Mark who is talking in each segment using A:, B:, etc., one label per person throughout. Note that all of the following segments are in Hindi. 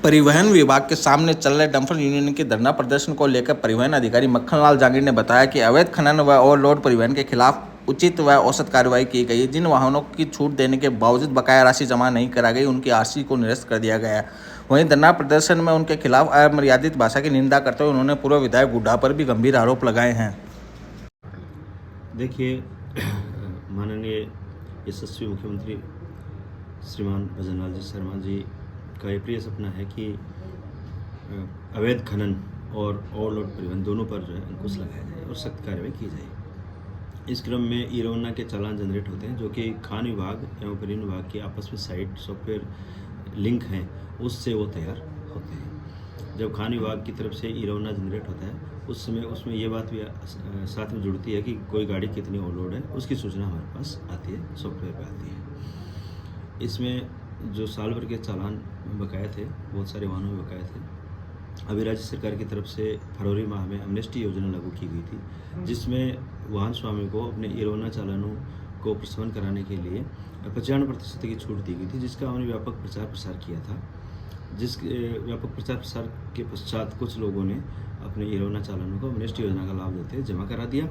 A: परिवहन विभाग के सामने चल रहे डंपर यूनियन के धरना प्रदर्शन को लेकर परिवहन अधिकारी मक्खनलाल जांगीर ने बताया कि अवैध खनन व ओवरलोड परिवहन के खिलाफ उचित व औसत कार्रवाई की गई। जिन वाहनों की छूट देने के बावजूद बकाया राशि जमा नहीं करा गई, उनकी आरसी को निरस्त कर दिया गया। वहीं धरना प्रदर्शन में उनके खिलाफ अमर्यादित भाषा की निंदा करते हुए उन्होंने पूर्व विधायक गुड्डा पर भी गंभीर आरोप लगाए हैं।
B: देखिए, माननीय यशस्वी मुख्यमंत्री श्रीमान भजनलाल जी शर्मा जी का ये प्रिय सपना है कि अवैध खनन और ओवरलोड परिवहन दोनों पर जो है अंकुश लगाया जाए और सख्त कार्रवाई की जाए। इस क्रम में ई रवाना के चालान जनरेट होते हैं, जो कि खान विभाग एवं परिवहन विभाग के आपस में साइट सॉफ्टवेयर लिंक हैं, उससे वो तैयार होते हैं। जब खान विभाग की तरफ से ई रवाना जनरेट होता है, उस समय उसमें ये बात भी साथ में जुड़ती है कि कोई गाड़ी कितनी ओवरलोड है, उसकी सूचना हमारे पास आती है, सॉफ्टवेयर पर आती है। इसमें जो साल भर के चालान बकाए थे, बहुत सारे वाहनों में बकाए थे। अभी राज्य सरकार की तरफ से फरवरी माह में एमनेस्टी योजना लागू की गई थी, जिसमें वाहन स्वामी को अपने ई रवाना चालानों को प्रशमन कराने के लिए 95% की छूट दी गई थी, जिसका हमने व्यापक प्रचार प्रसार किया था। जिस व्यापक प्रचार प्रसार के पश्चात कुछ लोगों ने अपने ई रवाना चालानों को एमनेस्टी योजना का लाभ लेते जमा करा दिया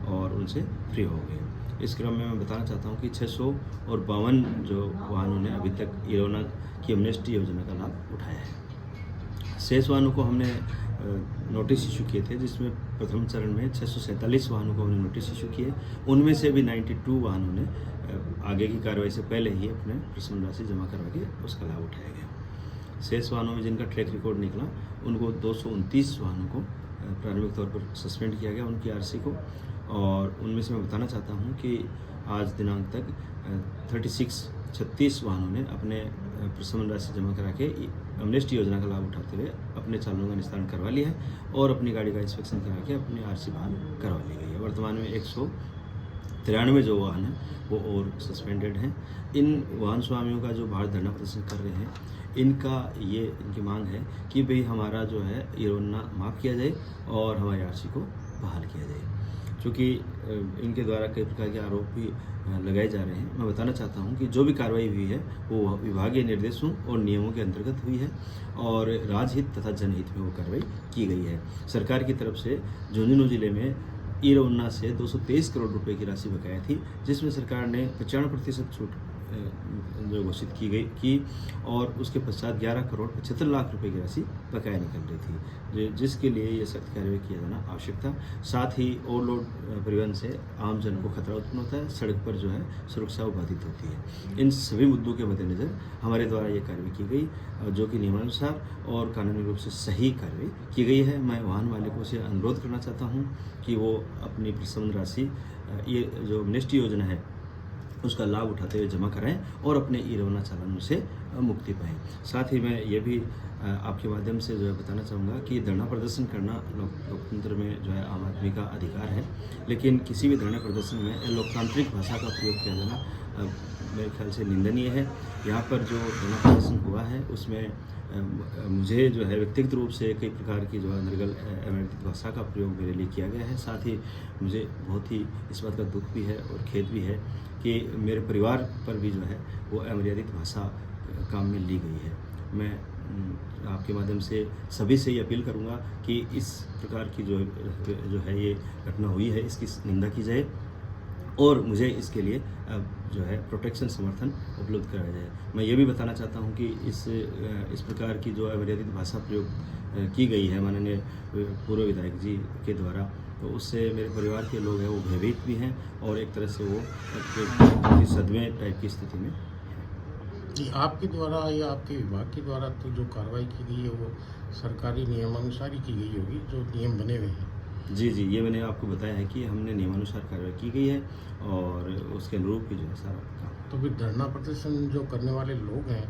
B: और उनसे फ्री हो गए। इस क्रम में मैं बताना चाहता हूँ कि 652 जो वाहनों ने अभी तक ई रवाना की एमनेस्टी योजना का लाभ उठाया है। शेष वाहनों को हमने नोटिस इशू किए थे, जिसमें प्रथम चरण में 647 वाहनों को हमने नोटिस इशू किए। उनमें से भी 92 वाहनों ने आगे की कार्रवाई से पहले ही अपने प्रशमन राशि जमा करवा के उसका लाभ उठाया गया। शेष वाहनों में जिनका ट्रैक रिकॉर्ड निकला, उनको 229 वाहनों को प्रारंभिक तौर पर सस्पेंड किया गया, उनकी आरसी को। और उनमें से मैं बताना चाहता हूँ कि आज दिनांक तक 36 वाहनों ने अपने प्रशमन राशि जमा करा के एमनेस्टी योजना का लाभ उठाते हुए अपने चालानों का निस्तारण करवा लिया है और अपनी गाड़ी का इंस्पेक्शन करा के अपनी आरसी बहाल करवा ली गई है। वर्तमान में 193 जो वाहन हैं वो और सस्पेंडेड हैं। इन वाहन स्वामियों का जो बाहर धरना प्रदर्शन कर रहे हैं, इनकी मांग है कि भाई हमारा जो है ई रवाना माफ़ किया जाए और हमारी आरसी को बहाल किया जाए। चूँकि इनके द्वारा कई प्रकार के आरोप भी लगाए जा रहे हैं, मैं बताना चाहता हूं कि जो भी कार्रवाई हुई है वो विभागीय निर्देशों और नियमों के अंतर्गत हुई है और राजहित तथा जनहित में वो कार्रवाई की गई है। सरकार की तरफ से झुंझुनू जिले में ई रवाना से 223 करोड़ रुपए की राशि बकाया थी, जिसमें सरकार ने 95% छूट जो घोषित की और उसके पश्चात 11 करोड़ 75 लाख रुपए की राशि बकाया निकल रही थी, जिसके लिए ये सख्त कार्रवाई किया जाना आवश्यक था। साथ ही ओवरलोड परिवहन से आम जन को खतरा उत्पन्न होता है, सड़क पर जो है सुरक्षा बाधित होती है। इन सभी मुद्दों के मद्देनज़र हमारे द्वारा ये कार्रवाई की गई, जो कि नियमानुसार और कानूनी रूप से सही कार्रवाई की गई है। मैं वाहन मालिकों से अनुरोध करना चाहता हूँ कि वो अपनी प्रशमन राशि, ये जो एमनेस्टी योजना है, उसका लाभ उठाते हुए जमा कराएं और अपने ई रवाना चालानों से मुक्ति पाएं। साथ ही मैं ये भी आपके माध्यम से जो है बताना चाहूँगा कि धरना प्रदर्शन करना लोकतंत्र में जो है आम आदमी का अधिकार है, लेकिन किसी भी धरना प्रदर्शन में लोकतांत्रिक भाषा का प्रयोग किया जाना मेरे ख्याल से निंदनीय है। यहाँ पर जो धरना प्रदर्शन हुआ है उसमें मुझे जो है व्यक्तिगत रूप से कई प्रकार की जो है निर्गल अमर्यादित भाषा का प्रयोग मेरे लिए किया गया है। साथ ही मुझे बहुत ही इस बात का दुख भी है और खेद भी है कि मेरे परिवार पर भी जो है वो अमर्यादित भाषा काम में ली गई है। मैं आपके माध्यम से सभी से ये अपील करूँगा कि इस प्रकार की जो है ये घटना हुई है, इसकी निंदा की जाए और मुझे इसके लिए जो है प्रोटेक्शन समर्थन उपलब्ध कराया जाए। मैं ये भी बताना चाहता हूँ कि इस प्रकार की जो अमर्यादित भाषा प्रयोग की गई है माननीय पूर्व विधायक जी के द्वारा, तो उससे मेरे परिवार के लोग हैं वो भयभीत भी हैं और एक तरह से वो सदमे टाइप की स्थिति में।
C: आपके द्वारा या आपके विभाग के द्वारा तो जो कार्रवाई की गई है वो सरकारी नियमानुसार ही की गई होगी, जो नियम बने हुए हैं।
B: जी, ये मैंने आपको बताया है कि हमने नियमानुसार कार्रवाई की गई है और उसके अनुरूप ही जो है सारा काम।
C: तो फिर धरना प्रदर्शन जो करने वाले लोग हैं,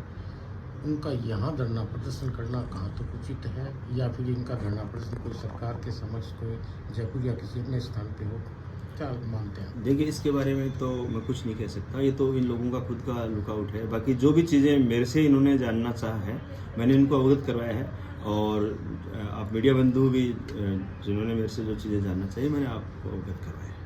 C: उनका यहाँ धरना प्रदर्शन करना कहाँ तक उचित है, या फिर इनका धरना प्रदर्शन कोई सरकार के समक्ष कोई जयपुर या किसी अन्य स्थान पे हो, क्या मानते हैं?
B: देखिए, इसके बारे में तो मैं कुछ नहीं कह सकता, ये तो इन लोगों का खुद का लुकआउट है। बाकी जो भी चीज़ें मेरे से इन्होंने जानना चाहा है, मैंने इनको अवगत करवाया है और आप मीडिया बंधु भी जिन्होंने मेरे से जो चीज़ें जानना चाहिए मैंने आपको अवगत करवाया है।